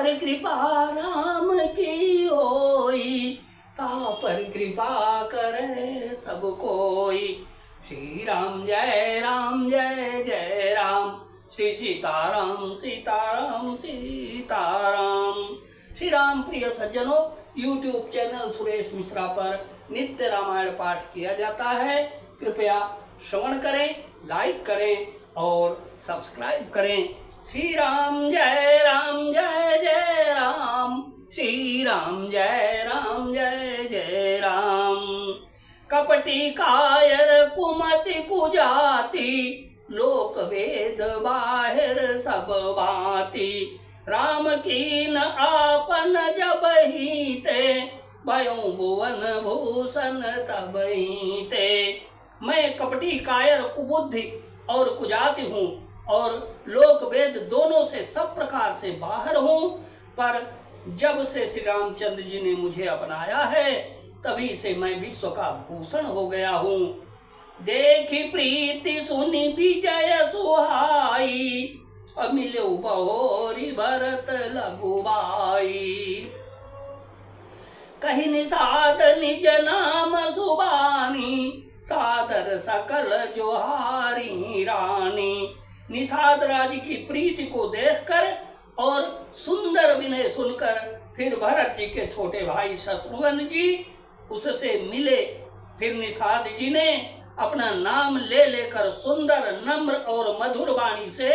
पर कृपा राम की होई, ता पर कृपा करे सब कोई। श्री राम जय राम जय जय राम, श्री सीताराम सीताराम सीताराम। श्री राम प्रिय सज्जनों, YouTube चैनल सुरेश मिश्रा पर नित्य रामायण पाठ किया जाता है। कृपया श्रवण करें, लाइक करें और सब्सक्राइब करें। श्री राम जय जय राम, श्री राम जय जय राम। कपटी कायर कुमति कुजाति, लोक वेद बाहिर सब बाती। राम कीन आपन जब ही ते, भयो भुवन भूषण तब ही ते। मैं कपटी कायर कुबुद्धि और कुजाति हूँ और लोक वेद दोनों से सब प्रकार से बाहर हूँ, पर जब से श्री रामचंद्र जी ने मुझे अपनाया है तभी से मैं विश्व का भूषण हो गया हूँ। देखी प्रीति सुनी विजय सुहाई, अमिलो बहोरी भरत लघुबाई। कही निषाद निज नाम सुबानी, सादर सकल जोहारी रानी। निषाद राज की प्रीति को देखकर और सुंदर विनय सुनकर फिर भरत जी के छोटे भाई शत्रुघ्न जी उससे मिले। फिर निषाद जी ने अपना नाम ले लेकर सुंदर नम्र और मधुर वाणी से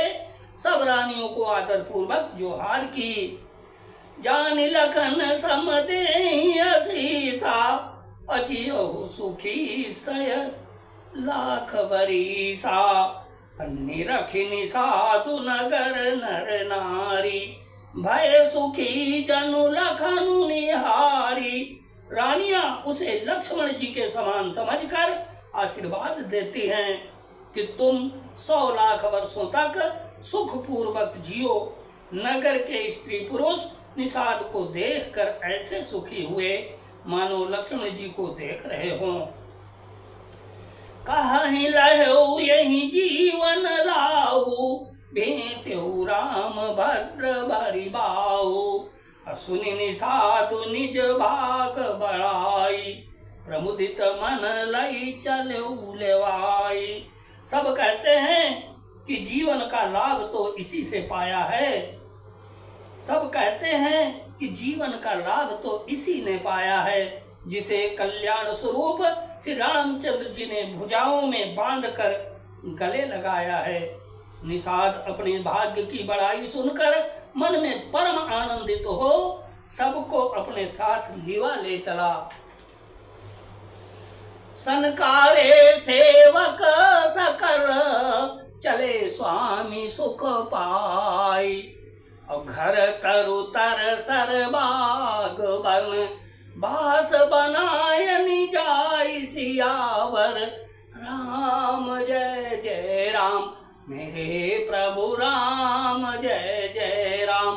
सब रानियों को आदर पूर्वक जोहार की। जान लखन समदेहि असीसा, अजियो सुखी सय लाख बरीसा। अन्य रखी निषादु नगर नर नारी, भय सुखी जनु लखनु निहारी। रानियां उसे लक्ष्मण जी के समान समझकर आशीर्वाद देती हैं कि तुम 100 लाख वर्षों तक सुख पूर्वक जियो। नगर के स्त्री पुरुष निषाद को देखकर ऐसे सुखी हुए मानो लक्ष्मण जी को देख रहे हों। कहीं लहो यही जीवन लाऊ, भेंट्यु राम भद्र भरी बाऊ। सुनि निषादु निज भाग बढ़ाई, प्रमुदित मन लई चलऊ लेवाई। सब कहते हैं कि जीवन का लाभ तो इसी से पाया है। सब कहते हैं कि जीवन का लाभ तो इसी ने पाया है जिसे कल्याण स्वरूप श्री रामचंद्र जी ने भुजाओं में बांधकर गले लगाया है। निषाद अपने भाग्य की बड़ाई सुनकर मन में परम आनंदित हो सबको अपने साथ लिवा ले चला। सनकारे सेवक सकर, चले स्वामी सुख पाई। और घर तरु तर सर बाग बन, बास बनाय निजाई सियावर। राम जय जय राम, मेरे प्रभु राम जय जय राम,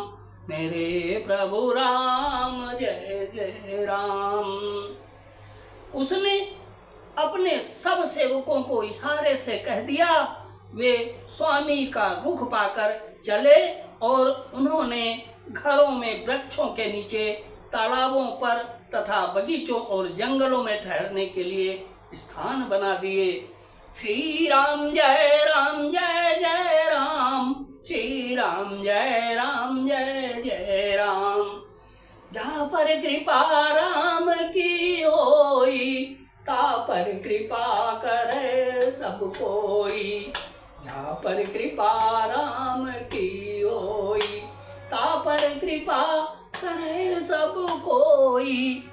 मेरे प्रभु राम जय जय राम। उसने अपने सब सेवकों को इशारे से कह दिया। वे स्वामी का रुख पाकर चले और उन्होंने घरों में, वृक्षों के नीचे, तालाबों पर तथा बगीचों और जंगलों में ठहरने के लिए स्थान बना दिए। श्री राम जय जय राम, श्री राम जय जय राम। जहाँ पर कृपा राम की होई, ता पर कृपा करे सब कोई। जहाँ पर कृपा राम की होई, ता पर कृपा करे सब कोई।